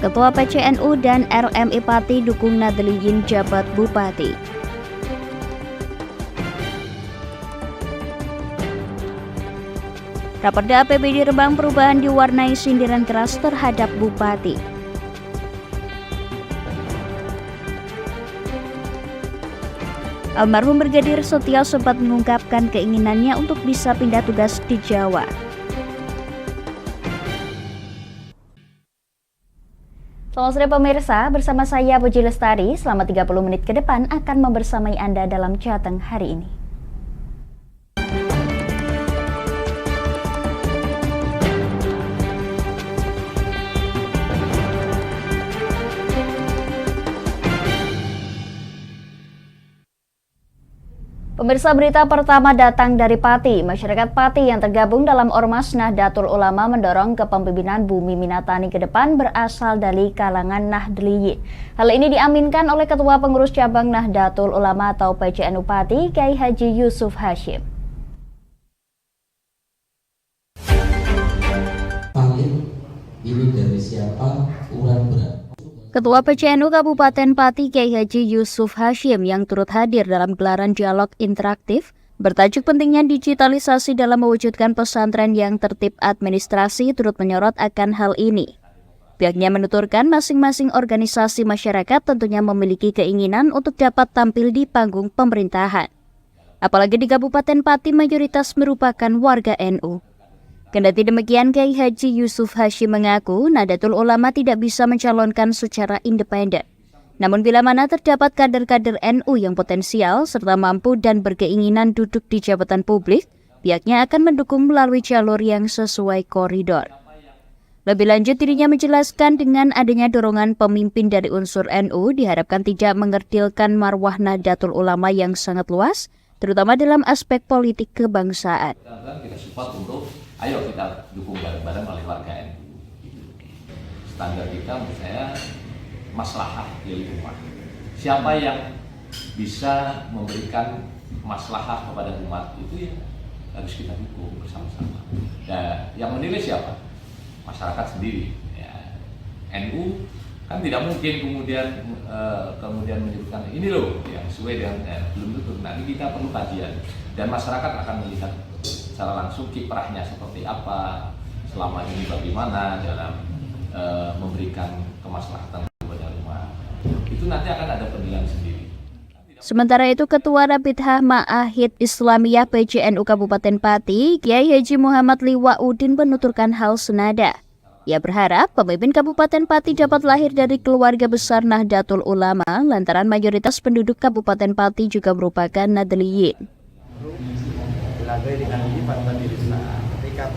Ketua PCNU dan RMI Pati dukung Nadliyin jabat Bupati. Raperda APBD Rembang Perubahan diwarnai sindiran keras terhadap Bupati. Almarhum Brigadir Setio sempat mengungkapkan keinginannya untuk bisa pindah tugas di Jawa. Selamat sore pemirsa, bersama saya Puji Lestari, selama 30 menit ke depan akan membersamai Anda dalam Jateng hari ini. Pemirsa, berita pertama datang dari Pati. Masyarakat Pati yang tergabung dalam Ormas Nahdlatul Ulama mendorong kepemimpinan Bumi Minatani ke depan berasal dari kalangan Nahdliyin. Hal ini diaminkan oleh Ketua Pengurus Cabang Nahdlatul Ulama atau PCNU Pati, Kiai Haji Yusuf Hashim. Paling ini dari siapa urang berat. Ketua PCNU Kabupaten Pati Kiai Haji Yusuf Hashim yang turut hadir dalam gelaran dialog interaktif bertajuk pentingnya digitalisasi dalam mewujudkan pesantren yang tertib administrasi turut menyorot akan hal ini. Pihaknya menuturkan masing-masing organisasi masyarakat tentunya memiliki keinginan untuk dapat tampil di panggung pemerintahan. Apalagi di Kabupaten Pati mayoritas merupakan warga NU. Kendati demikian, Kiai Haji Yusuf Hashim mengaku Nahdlatul Ulama tidak bisa mencalonkan secara independen. Namun bila mana terdapat kader-kader NU yang potensial serta mampu dan berkeinginan duduk di jabatan publik, pihaknya akan mendukung melalui jalur yang sesuai koridor. Lebih lanjut, dirinya menjelaskan dengan adanya dorongan pemimpin dari unsur NU diharapkan tidak mengerdilkan marwah Nahdlatul Ulama yang sangat luas, terutama dalam aspek politik kebangsaan. Kita support untuk ayo kita dukung bareng-bareng oleh warga NU. Standar kita menurut saya maslahah lil ummah. Siapa yang bisa memberikan maslahah kepada umat itu ya harus kita dukung bersama-sama. Dan yang menilai siapa? Masyarakat sendiri. Ya, NU kan tidak mungkin kemudian menyebutkan ini loh yang sesuai dengan belum tentu. Nanti kita perlu kajian dan masyarakat akan melihat secara langsung kiprahnya seperti apa, selama ini bagaimana dalam memberikan kemaslahatan kepada umat. Itu nanti akan ada penilaian sendiri. Sementara itu, Ketua Rabithah Ma'ahid Islamiyah PCNU Kabupaten Pati, Kiai Haji Muhammad Liwa'udin menuturkan hal senada. Ia berharap pemimpin Kabupaten Pati dapat lahir dari keluarga besar Nahdlatul Ulama lantaran mayoritas penduduk Kabupaten Pati juga merupakan Nadliyin. Ketika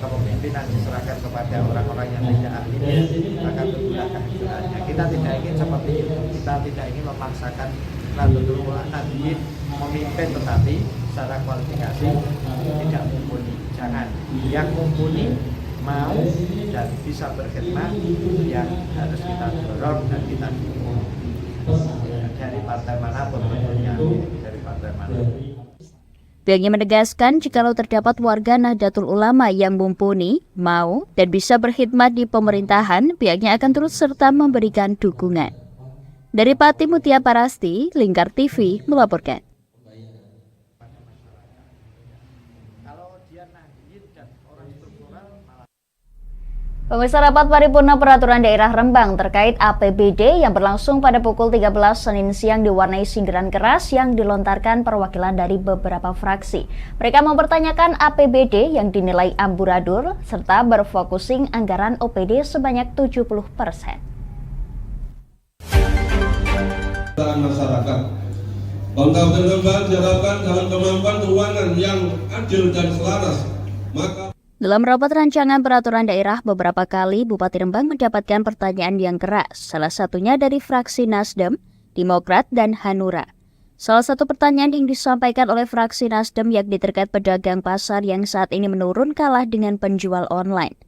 kepemimpinan diserahkan kepada orang-orang yang tidak ahli, maka tentulah kehancurannya. Kita tidak ingin seperti itu. Kita tidak ingin memaksakan Nadliyin memimpin, tetapi secara kualifikasi tidak mumpuni. Jangan, yang mumpuni mau dan bisa berkhidmat yang harus kita dorong dan kita dukung dari partai manapun tentunya, dari partai manapun. Pihaknya menegaskan jikalau terdapat warga Nahdlatul Ulama yang mumpuni, mau, dan bisa berkhidmat di pemerintahan, pihaknya akan terus serta memberikan dukungan. Dari Pati, Mutia Parasti, Lingkar TV melaporkan. Pemirsa, rapat paripurna peraturan daerah Rembang terkait APBD yang berlangsung pada pukul 13 Senin siang diwarnai sindiran keras yang dilontarkan perwakilan dari beberapa fraksi. Mereka mempertanyakan APBD yang dinilai amburadul serta berfokusing anggaran OPD sebanyak 70%. Masyarakat Kabupaten Rembang diharapkan dalam kemampuan keuangan yang adil dan selaras, maka dalam rapat rancangan peraturan daerah beberapa kali Bupati Rembang mendapatkan pertanyaan yang keras, salah satunya dari fraksi Nasdem, Demokrat, dan Hanura. Salah satu pertanyaan yang disampaikan oleh fraksi Nasdem yakni terkait pedagang pasar yang saat ini menurun kalah dengan penjual online.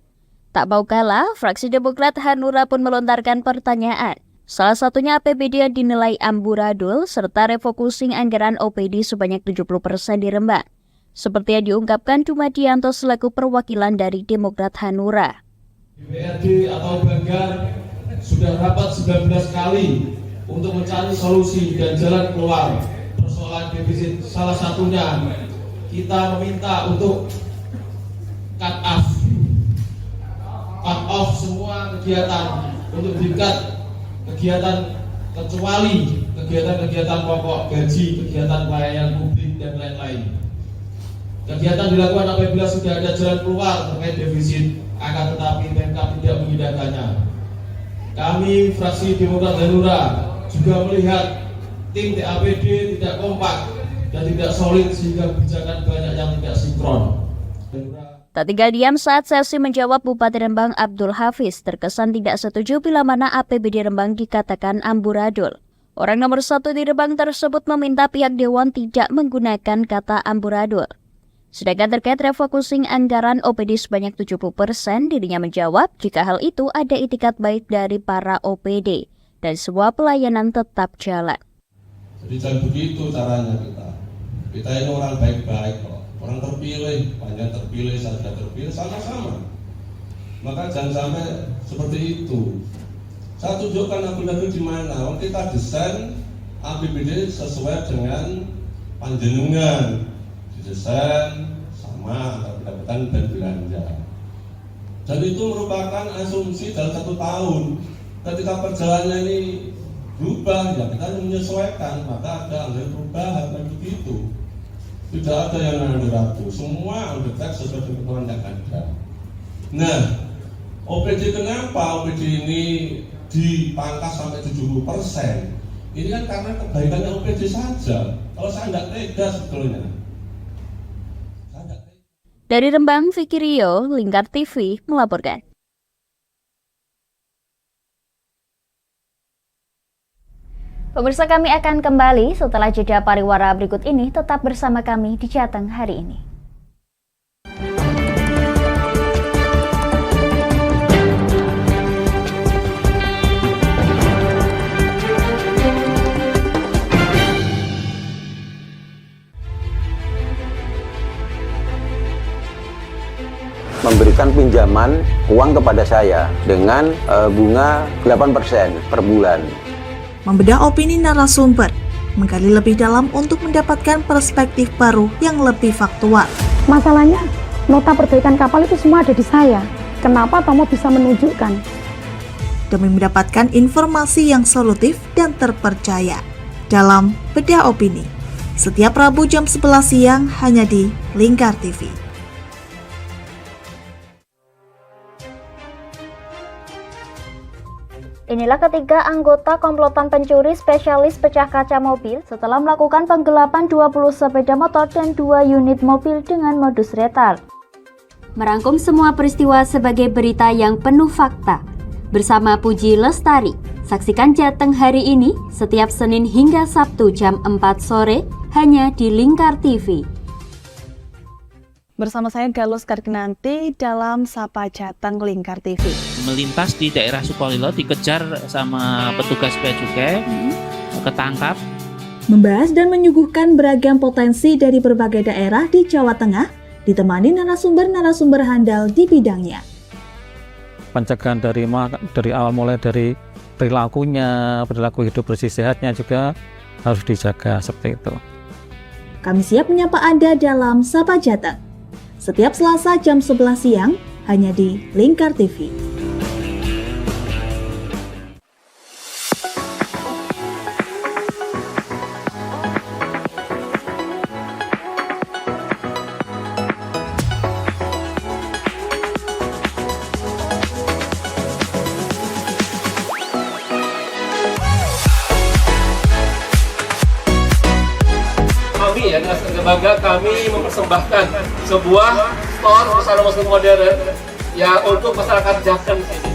Tak mau kalah, fraksi Demokrat Hanura pun melontarkan pertanyaan. Salah satunya APBD yang dinilai amburadul serta refocusing anggaran OPD sebanyak 70% di Rembang. Seperti yang diungkapkan Dumadianto selaku perwakilan dari Demokrat Hanura. BPRD atau Banggar sudah rapat 19 kali untuk mencari solusi dan jalan keluar persoalan defisit. Salah satunya kita meminta untuk cut off semua kegiatan untuk dikat kegiatan kecuali kegiatan pokok, gaji, kegiatan pelayanan publik dan lain-lain. Kegiatan dilakukan apabila sudah ada jalan keluar terkait defisit, akan tetapi Pemkab tidak mengindahkannya. Kami fraksi Demokrat Hanura juga melihat tim TAPD tidak kompak dan tidak solid sehingga kebijakan banyak yang tidak sinkron. Tak tinggal diam saat sesi menjawab, Bupati Rembang Abdul Hafiz terkesan tidak setuju bila mana APBD Rembang dikatakan amburadul. Orang nomor 1 di Rembang tersebut meminta pihak Dewan tidak menggunakan kata amburadul. Sedangkan terkait refocusing anggaran OPD sebanyak 70%, dirinya menjawab jika hal itu ada itikat baik dari para OPD dan semua pelayanan tetap jalan. Jadi jangan begitu caranya kita. Kita ini orang baik-baik kok. Orang terpilih, banyak terpilih, saya sudah terpilih, sama-sama. Maka jangan sampai seperti itu. Saya tunjukkan lagi di mana. Kita desain APBD sesuai dengan panjenengan. Didesain sama antara pendapatan dan belanja. Dan itu merupakan asumsi dalam 1 tahun. Ketika perjalanannya ini berubah, ya kita menyesuaikan. Maka ada anggaran perubahan dan begitu. Tidak ada yang ragu-ragu, semua on the track sesuai dengan yang ada. Nah, OPD kenapa OPD ini dipangkas sampai 70%? Ini kan karena kebaikannya OPD saja. Kalau saya tidak tega sebetulnya. Dari Rembang, Vicky Rio, Lingkar TV melaporkan. Pemirsa, kami akan kembali setelah jeda pariwara berikut ini. Tetap bersama kami di Jateng hari ini. Memberikan pinjaman uang kepada saya dengan bunga 8% per bulan. Membedah opini narasumber, menggali lebih dalam untuk mendapatkan perspektif baru yang lebih faktual. Masalahnya, nota perbaikan kapal itu semua ada di saya. Kenapa Tomo bisa menunjukkan? Demi mendapatkan informasi yang solutif dan terpercaya. Dalam Bedah Opini, setiap Rabu jam 11 siang hanya di Lingkar TV. Inilah ketiga anggota komplotan pencuri spesialis pecah kaca mobil setelah melakukan penggelapan 20 sepeda motor dan 2 unit mobil dengan modus retal. Merangkum semua peristiwa sebagai berita yang penuh fakta. Bersama Puji Lestari, saksikan Jateng hari ini setiap Senin hingga Sabtu jam 4 sore hanya di Lingkar TV. Bersama saya Galus Karkinanti dalam Sapa Jateng Lingkar TV. Melintas di daerah Sukolilo dikejar sama petugas bea cukai, ketangkap. Membahas dan menyuguhkan beragam potensi dari berbagai daerah di Jawa Tengah, ditemani narasumber-narasumber handal di bidangnya. Pencegahan dari awal mulai dari perilakunya, perilaku hidup bersih sehatnya juga harus dijaga seperti itu. Kami siap menyapa Anda dalam Sapa Jateng. Setiap Selasa jam 11 siang hanya di Lingkar TV. Kami ya, dengan bangga kami mempersembahkan sebuah store busana muslim modern ya untuk masyarakat Jateng sini.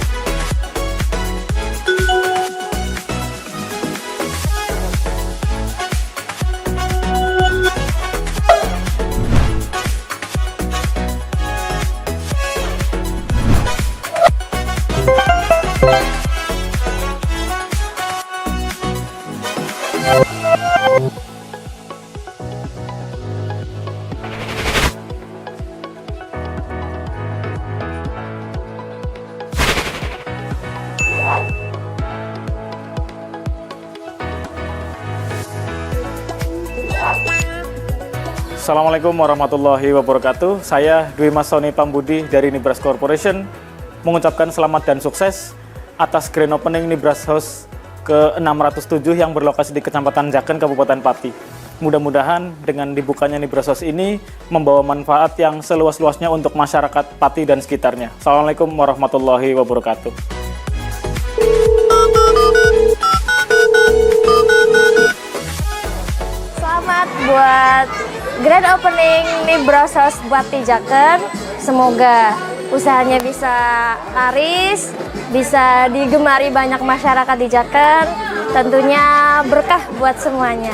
Assalamualaikum warahmatullahi wabarakatuh. Saya Dwi Mas Sony Pambudi dari Nibras Corporation mengucapkan selamat dan sukses atas grand opening Nibras House ke-607 yang berlokasi di Kecamatan Jaken, Kabupaten Pati. Mudah-mudahan dengan dibukanya Nibras House ini membawa manfaat yang seluas-luasnya untuk masyarakat Pati dan sekitarnya. Assalamualaikum warahmatullahi wabarakatuh. Selamat buat grand opening Nibras House Pati Jaken. Semoga usahanya bisa laris, bisa digemari banyak masyarakat di Jaken. Tentunya berkah buat semuanya.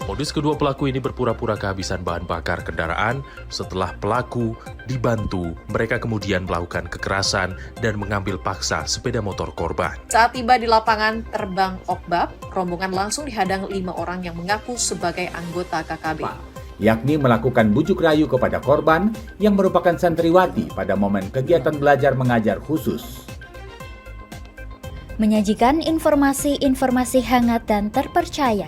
Modus kedua pelaku ini berpura-pura kehabisan bahan bakar kendaraan. Setelah pelaku dibantu, mereka kemudian melakukan kekerasan dan mengambil paksa sepeda motor korban. Saat tiba di lapangan terbang Okbab, rombongan langsung dihadang 5 orang yang mengaku sebagai anggota KKB. Yakni melakukan bujuk rayu kepada korban yang merupakan santriwati pada momen kegiatan belajar mengajar khusus. Menyajikan informasi-informasi hangat dan terpercaya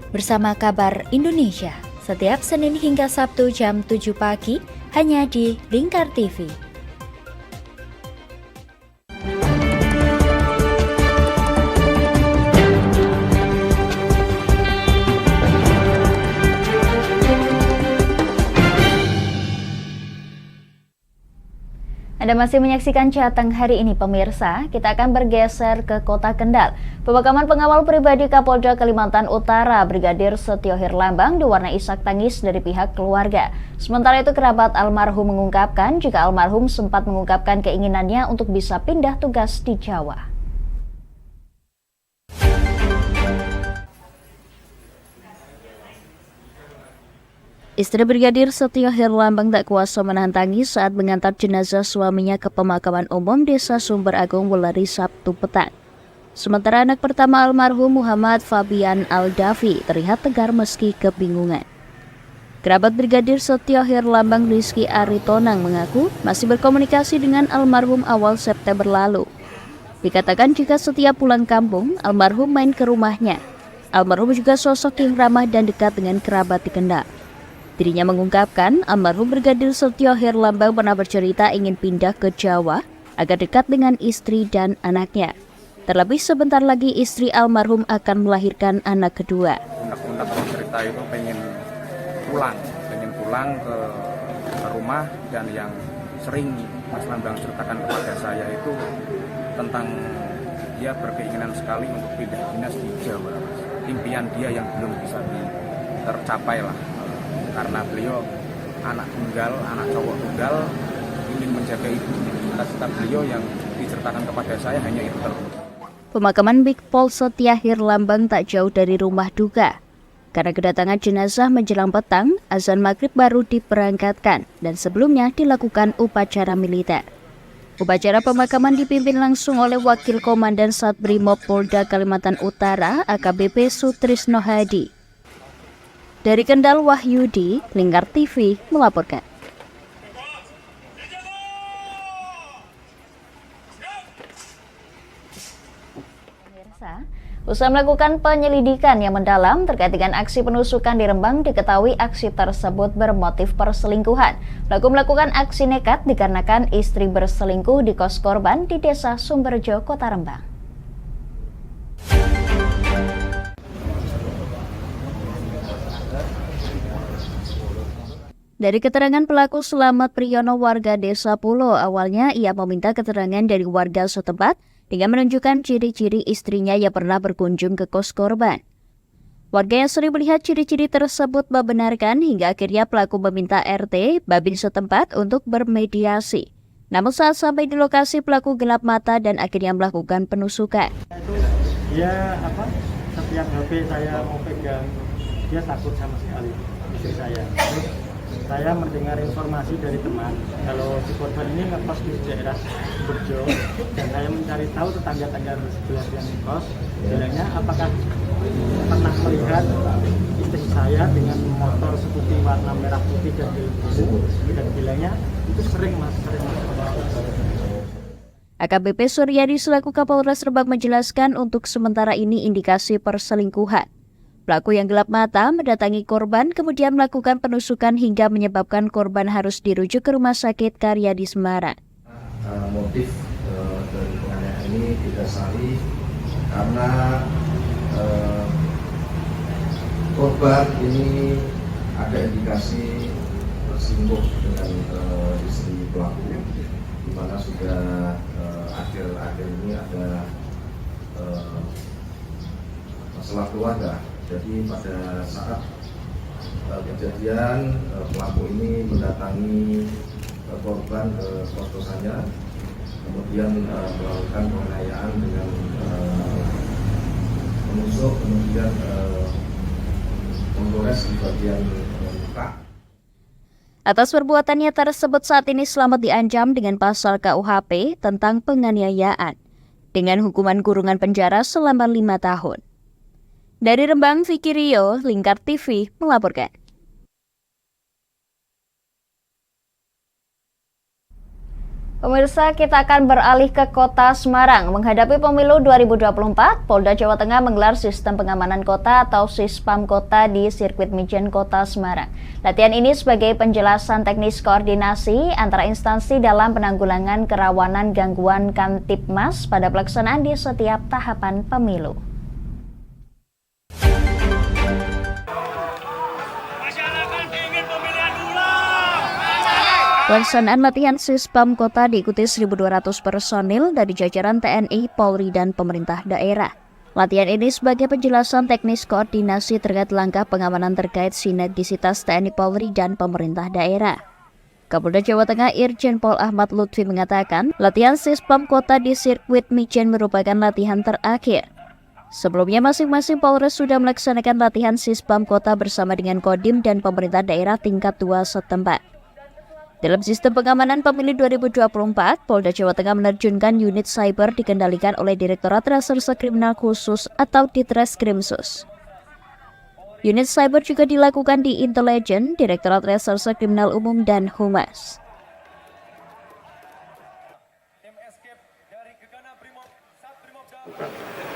bersama Kabar Indonesia setiap Senin hingga Sabtu jam 7 pagi hanya di Lingkar TV. Anda masih menyaksikan Jateng hari ini pemirsa, kita akan bergeser ke Kota Kendal. Pemakaman pengawal pribadi Kapolda Kalimantan Utara Brigadir Setio Herlambang diwarnai isak tangis dari pihak keluarga. Sementara itu kerabat almarhum mengungkapkan jika almarhum sempat mengungkapkan keinginannya untuk bisa pindah tugas di Jawa. Istri Brigadir Setio Herlambang tak kuasa menahan tangis saat mengantar jenazah suaminya ke pemakaman umum Desa Sumber Agung Welari Sabtu petang. Sementara anak pertama almarhum Muhammad Fabian Aldafi terlihat tegar meski kebingungan. Kerabat Brigadir Setio Herlambang Rizky Aritonang mengaku masih berkomunikasi dengan almarhum awal September lalu. Dikatakan jika setiap pulang kampung, almarhum main ke rumahnya. Almarhum juga sosok yang ramah dan dekat dengan kerabat di Kendal. Dirinya mengungkapkan almarhum Brigadir Setio Herlambang pernah bercerita ingin pindah ke Jawa agar dekat dengan istri dan anaknya. Terlebih sebentar lagi istri almarhum akan melahirkan anak kedua. Unek-unek cerita itu pengen pulang ke rumah, dan yang sering Mas Lambang ceritakan kepada saya itu tentang dia berkeinginan sekali untuk pindah dinas di Jawa. Impian dia yang belum bisa tercapai lah. Karena beliau anak tunggal, anak cowok tunggal, ingin menjaga ibu. Cita-cita beliau yang diceritakan kepada saya hanya itu terus. Pemakaman Brigpol Setio Herlambang tak jauh dari rumah duka. Karena kedatangan jenazah menjelang petang, azan maghrib baru diperangkatkan dan sebelumnya dilakukan upacara militer. Upacara pemakaman dipimpin langsung oleh Wakil Komandan Satbrimob Polda Kalimantan Utara AKBP Sutrisno Hadi. Dari Kendal, Wahyudi, Lingkar TV melaporkan. Usai melakukan penyelidikan yang mendalam terkait dengan aksi penusukan di Rembang, diketahui aksi tersebut bermotif perselingkuhan. Pelaku melakukan aksi nekat dikarenakan istri berselingkuh di kos korban di Desa Sumberjo, Kota Rembang. Dari keterangan pelaku Selamat Priyono warga Desa Pulo, awalnya ia meminta keterangan dari warga setempat dengan menunjukkan ciri-ciri istrinya yang pernah berkunjung ke kos korban. Warga yang sering melihat ciri-ciri tersebut membenarkan hingga akhirnya pelaku meminta RT Babin setempat untuk bermediasi. Namun saat sampai di lokasi pelaku gelap mata dan akhirnya melakukan penusukan. Dia setiap HP saya mau pegang, dia takut sama sekali istri saya. Saya mendengar informasi dari teman kalau si korban ini ngekos di daerah Sumberjo, dan saya mencari tahu tetangga-tetangga sebelah yang ngekos. Bilangnya apakah pernah melihat istri saya dengan motor skuti warna merah merah putih dan biru, dan bilangnya itu sering mas. AKBP Suryadi selaku Kapolres Rembang menjelaskan untuk sementara ini indikasi perselingkuhan. Pelaku yang gelap mata mendatangi korban kemudian melakukan penusukan hingga menyebabkan korban harus dirujuk ke Rumah Sakit Karyadi Semarang. Motif dari penganiayaan ini didasari karena korban ini ada indikasi berselingkuh dengan istri pelaku, di mana sudah akhir-akhir ini ada masalah keluarga. Jadi pada saat kejadian pelaku ini mendatangi korban ke kos-kosannya, kemudian melakukan penganiayaan dengan menusuk, kemudian menggores di bagian muka. Atas perbuatannya tersebut saat ini selamat diancam dengan pasal KUHP tentang penganiayaan dengan hukuman kurungan penjara selama 5 tahun. Dari Rembang, Vicky Rio, Lingkar TV melaporkan. Pemirsa, kita akan beralih ke Kota Semarang. Menghadapi pemilu 2024, Polda Jawa Tengah menggelar sistem pengamanan kota atau Sispam Kota di sirkuit Mijen Kota Semarang. Latihan ini sebagai penjelasan teknis koordinasi antara instansi dalam penanggulangan kerawanan gangguan Kamtibmas pada pelaksanaan di setiap tahapan pemilu. Pelaksanaan latihan Sispam Kota diikuti 1.200 personil dari jajaran TNI, Polri, dan pemerintah daerah. Latihan ini sebagai penjelasan teknis koordinasi terkait langkah pengamanan terkait sinergisitas TNI, Polri, dan pemerintah daerah. Kapolda Jawa Tengah Irjen Pol Ahmad Lutfi mengatakan, latihan Sispam Kota di sirkuit Mijen merupakan latihan terakhir. Sebelumnya masing-masing Polres sudah melaksanakan latihan Sispam Kota bersama dengan Kodim dan pemerintah daerah tingkat 2 setempat. Dalam sistem pengamanan pemilu 2024, Polda Jawa Tengah menerjunkan unit cyber dikendalikan oleh Direktorat Reserse Kriminal Khusus atau Ditreskrimsus. Unit cyber juga dilakukan di Intelijen, Direktorat Reserse Kriminal Umum, dan Humas.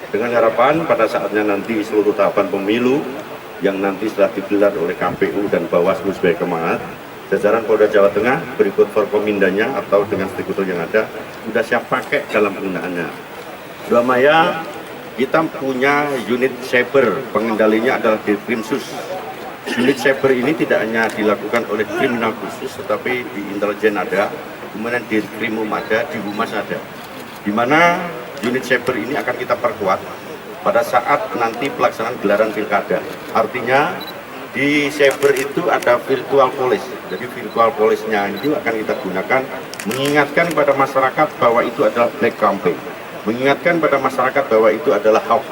Dengan harapan pada saatnya nanti seluruh tahapan pemilu yang nanti setelah digelar oleh KPU dan Bawaslu sebagai kemangat, jajaran Polda Jawa Tengah berikut Forkomindanya atau dengan struktur yang ada sudah siap pakai dalam penggunaannya. Dua Maya, kita punya unit cyber, pengendalinya adalah Ditkrimsus. Unit cyber ini tidak hanya dilakukan oleh kriminal khusus, tetapi di intelijen ada, kemudian di Krimum ada, di Humas ada. Di mana unit cyber ini akan kita perkuat pada saat nanti pelaksanaan gelaran pilkada. Artinya di cyber itu ada virtual police. Jadi virtual police-nya itu akan kita gunakan mengingatkan pada masyarakat bahwa itu adalah black campaign, mengingatkan pada masyarakat bahwa itu adalah hoax,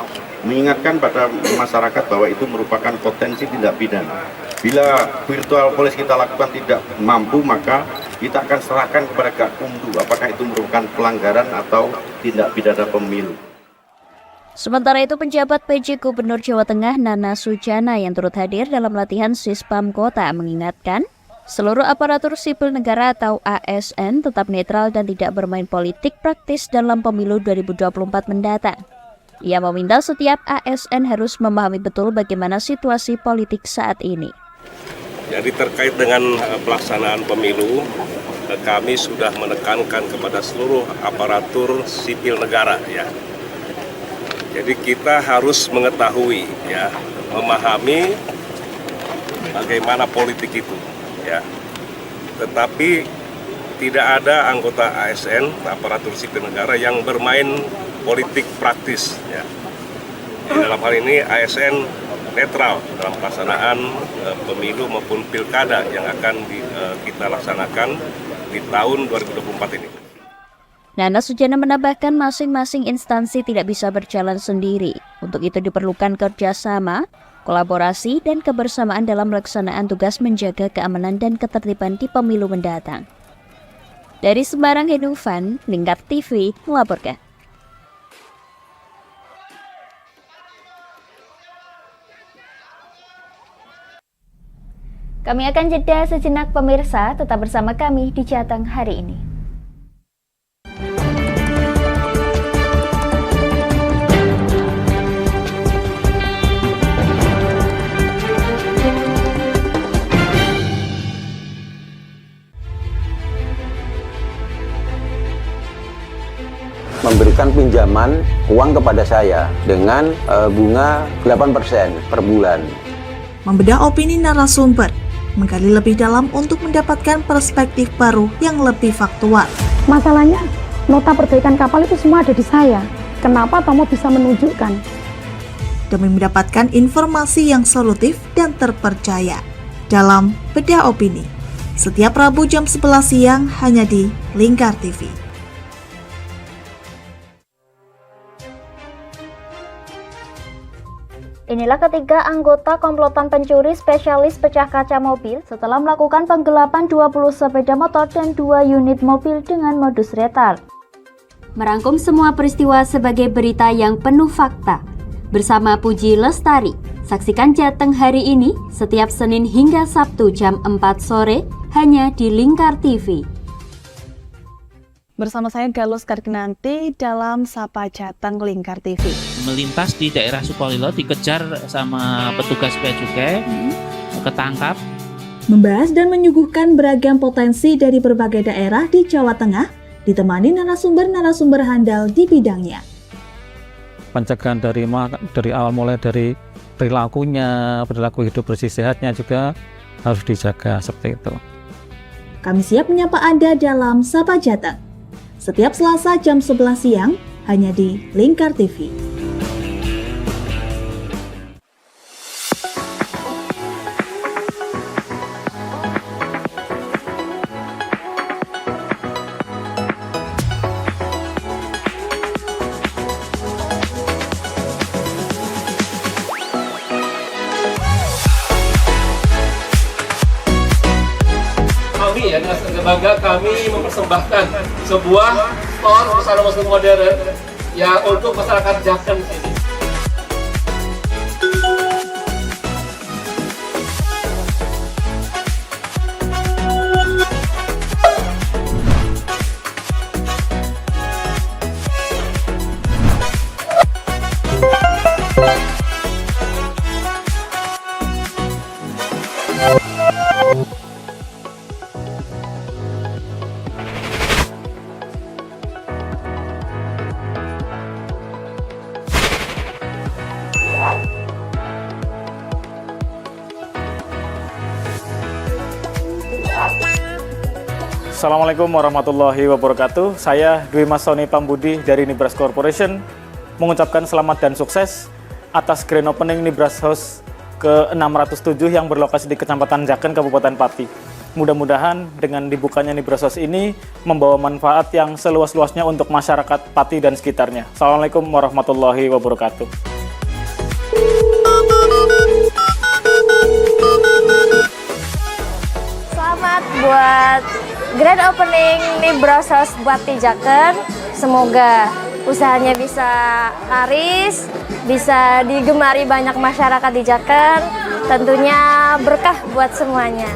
mengingatkan pada masyarakat bahwa itu merupakan potensi tindak pidana. Bila virtual police kita lakukan tidak mampu, maka kita akan serahkan kepada Gakumdu apakah itu merupakan pelanggaran atau tindak pidana pemilu. Sementara itu, penjabat PJ Gubernur Jawa Tengah Nana Sujana yang turut hadir dalam latihan Sispam Kota mengingatkan seluruh aparatur sipil negara atau ASN tetap netral dan tidak bermain politik praktis dalam pemilu 2024 mendatang. Ia meminta setiap ASN harus memahami betul bagaimana situasi politik saat ini. Jadi terkait dengan pelaksanaan pemilu, kami sudah menekankan kepada seluruh aparatur sipil negara ya. Jadi kita harus mengetahui ya, memahami bagaimana politik itu ya. Tetapi tidak ada anggota ASN, aparatur sipil negara yang bermain politik praktis ya. Di dalam hal ini ASN netral dalam pelaksanaan pemilu maupun pilkada yang akan kita laksanakan di tahun 2024 ini. Nana Sujana menambahkan masing-masing instansi tidak bisa berjalan sendiri. Untuk itu diperlukan kerjasama, kolaborasi, dan kebersamaan dalam pelaksanaan tugas menjaga keamanan dan ketertiban di pemilu mendatang. Dari Semarang, Henufan, Lingkar TV melaporkan. Kami akan jeda sejenak pemirsa, tetap bersama kami di Jateng hari ini. Memberikan pinjaman uang kepada saya dengan bunga 8% per bulan. Membedah opini narasumber, menggali lebih dalam untuk mendapatkan perspektif baru yang lebih faktual. Masalahnya, nota perbaikan kapal itu semua ada di saya. Kenapa Tomo bisa menunjukkan? Demi mendapatkan informasi yang solutif dan terpercaya. Dalam Bedah Opini, setiap Rabu jam 11 siang hanya di Lingkar TV. Inilah ketiga anggota komplotan pencuri spesialis pecah kaca mobil setelah melakukan penggelapan 20 sepeda motor dan 2 unit mobil dengan modus retard. Merangkum semua peristiwa sebagai berita yang penuh fakta. Bersama Puji Lestari, saksikan Jateng hari ini setiap Senin hingga Sabtu jam 4 sore hanya di Lingkar TV. Bersama saya Galus Karginanti dalam Sapa Jateng Lingkar TV. Melintas di daerah Sukolilo dikejar sama petugas bea cukai, ketangkap. Membahas dan menyuguhkan beragam potensi dari berbagai daerah di Jawa Tengah, ditemani narasumber-narasumber handal di bidangnya. Pencegahan dari awal mulai dari perilakunya, perilaku hidup bersih sehatnya juga harus dijaga seperti itu. Kami siap menyapa Anda dalam Sapa Jateng. Setiap Selasa jam 11 siang hanya di Lingkar TV. Kami ya, dengan bangga kami mempersembahkan sebuah store busana muslim modern ya untuk masyarakat Jateng sini. Assalamualaikum warahmatullahi wabarakatuh. Saya Dwi Masoni Pambudi dari Nibras Corporation mengucapkan selamat dan sukses atas grand opening Nibras House ke-607 yang berlokasi di Kecamatan Jaken, Kabupaten Pati. Mudah-mudahan dengan dibukanya Nibras House ini membawa manfaat yang seluas-luasnya untuk masyarakat Pati dan sekitarnya. Assalamualaikum warahmatullahi wabarakatuh. Selamat buat grand opening Nibras House buat di Jaken. Semoga usahanya bisa laris, bisa digemari banyak masyarakat di Jaken. Tentunya berkah buat semuanya.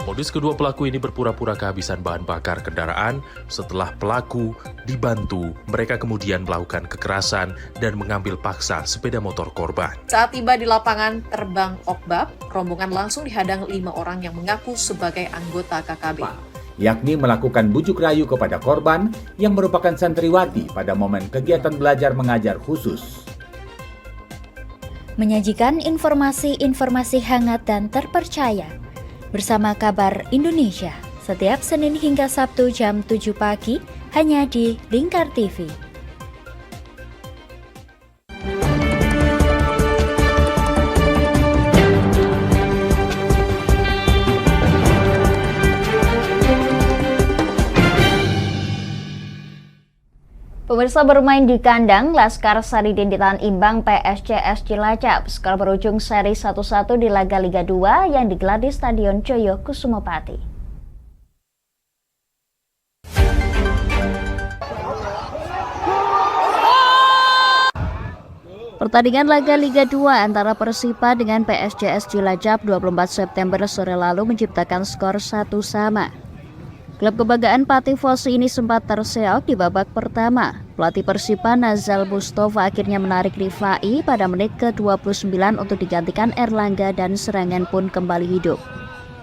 Modus kedua pelaku ini berpura-pura kehabisan bahan bakar kendaraan. Setelah pelaku dibantu, mereka kemudian melakukan kekerasan dan mengambil paksa sepeda motor korban. Saat tiba di lapangan terbang Okbab, rombongan langsung dihadang 5 orang yang mengaku sebagai anggota KKB. Yakni melakukan bujuk rayu kepada korban yang merupakan santriwati pada momen kegiatan belajar mengajar khusus. Menyajikan informasi-informasi hangat dan terpercaya bersama Kabar Indonesia setiap Senin hingga Sabtu jam 7 pagi hanya di Lingkar TV. Pemirsa, bermain di kandang, Laskar Saridin ditahan imbang PSCS Cilacap. Skor berujung seri 1-1 di laga Liga 2 yang digelar di Stadion Joyo Kusumopati. Pertandingan laga Liga 2 antara Persipa dengan PSJS Cilacap 24 September sore lalu menciptakan skor 1-1. Klub kebanggaan Pati Fosi ini sempat terseok di babak pertama. Pelatih Persipa Nazal Mustafa akhirnya menarik Rifai pada menit ke-29 untuk digantikan Erlangga dan serangan pun kembali hidup.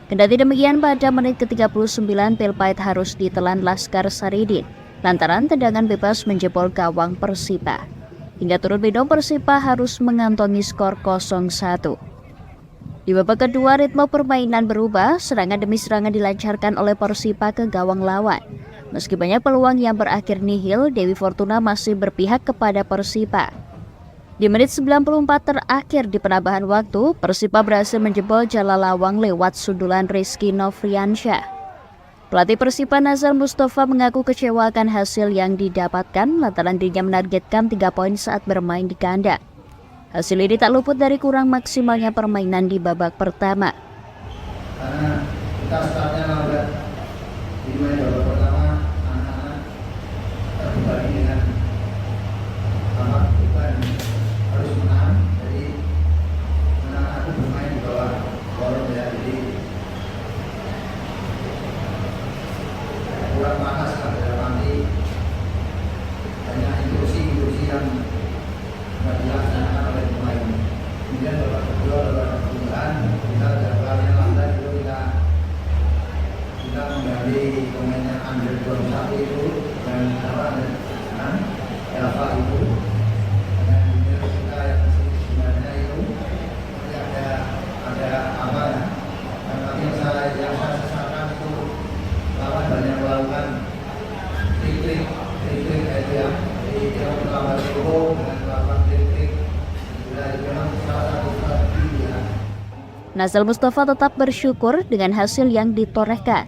Kendati demikian, pada menit ke-39 pil pahit harus ditelan Laskar Saridin lantaran tendangan bebas menjebol gawang Persipa. Hingga turun minum, Persipa harus mengantongi skor 0-1. Di babak kedua, ritme permainan berubah, serangan demi serangan dilancarkan oleh Persipa ke gawang lawan. Meski banyak peluang yang berakhir nihil, Dewi Fortuna masih berpihak kepada Persipa. Di menit 94 terakhir di penambahan waktu, Persipa berhasil menjebol jala lawang lewat sundulan Rizky Novriansyah. Pelatih Persipa Nazar Mustafa mengaku kecewa akan hasil yang didapatkan lantaran dirinya menargetkan 3 poin saat bermain di kandang. Hasil ini tak luput dari kurang maksimalnya permainan di babak pertama. Karena kita startnya lambat di babak pertama, anak-anak terbebani dengan bukan harus menang, jadi anak-anak itu bermain di bawah bola ya, jadi kurang panas lah dalam arti banyak inklusi yang tidak dilaksanakan oleh pemain. Kemudian babak kedua, babak pertandingan kita jadwalnya lambat itu kita mengganti pemain yang under 21 itu dan Elva itu, dan kemudian kita yang sebenarnya itu ada apa ya? Tapi yang saya sesalkan itu lawan banyak melakukan trik-trik itu ya, jadi kita melakukan turbo dengan melakukan trik-trik, jadi memang salah satu strategi ya. Nazal Mustafa tetap bersyukur dengan hasil yang ditorehkan.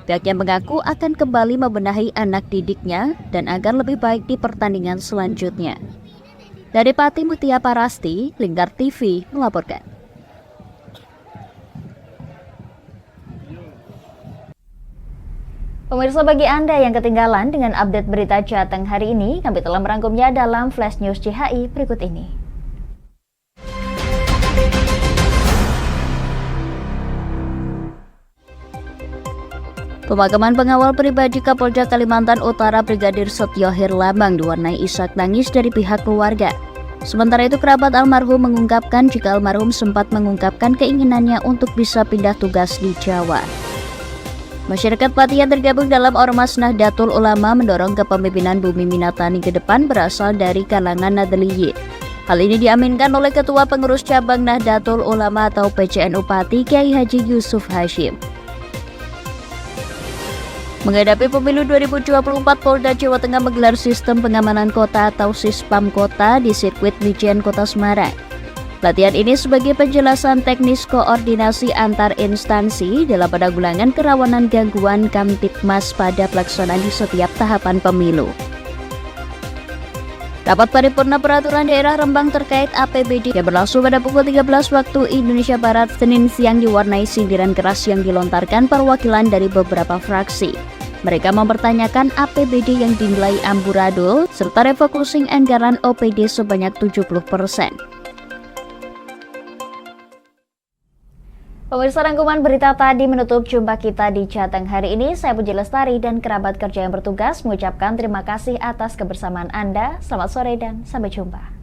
Pihaknya mengaku akan kembali membenahi anak didiknya dan agar lebih baik di pertandingan selanjutnya. Dari Pati, Mutia Parasti, Lingkar TV melaporkan. Pemirsa, bagi Anda yang ketinggalan dengan update berita Jateng hari ini, kami telah merangkumnya dalam Flash News CHI berikut ini. Pemakaman pengawal pribadi Kapolda Kalimantan Utara Brigadir Setio Herlambang diwarnai isak tangis dari pihak keluarga. Sementara itu, kerabat almarhum mengungkapkan jika almarhum sempat mengungkapkan keinginannya untuk bisa pindah tugas di Jawa. Masyarakat Pati yang tergabung dalam Ormas Nahdlatul Ulama mendorong kepemimpinan Bumi Minatani ke depan berasal dari kalangan Nahdliyin. Hal ini diaminkan oleh Ketua Pengurus Cabang Nahdlatul Ulama atau PCNU Pati, Kiai Haji Yusuf Hashim. Menghadapi pemilu 2024, Polda Jawa Tengah menggelar sistem pengamanan kota atau Sispam Kota di sirkuit Wijen Kota Semarang. Latihan ini sebagai penjelasan teknis koordinasi antar instansi dalam penanggulangan kerawanan gangguan Kamtibmas pada pelaksanaan di setiap tahapan pemilu. Rapat paripurna peraturan daerah Rembang terkait APBD yang berlangsung pada pukul 13 waktu Indonesia Barat Senin siang diwarnai sindiran keras yang dilontarkan perwakilan dari beberapa fraksi. Mereka mempertanyakan APBD yang dinilai amburadul serta refocusing anggaran OPD sebanyak 70%. Pemirsa, rangkuman berita tadi menutup jumpa kita di Jateng hari ini. Saya Puji Lestari dan kerabat kerja yang bertugas mengucapkan terima kasih atas kebersamaan Anda. Selamat sore dan sampai jumpa.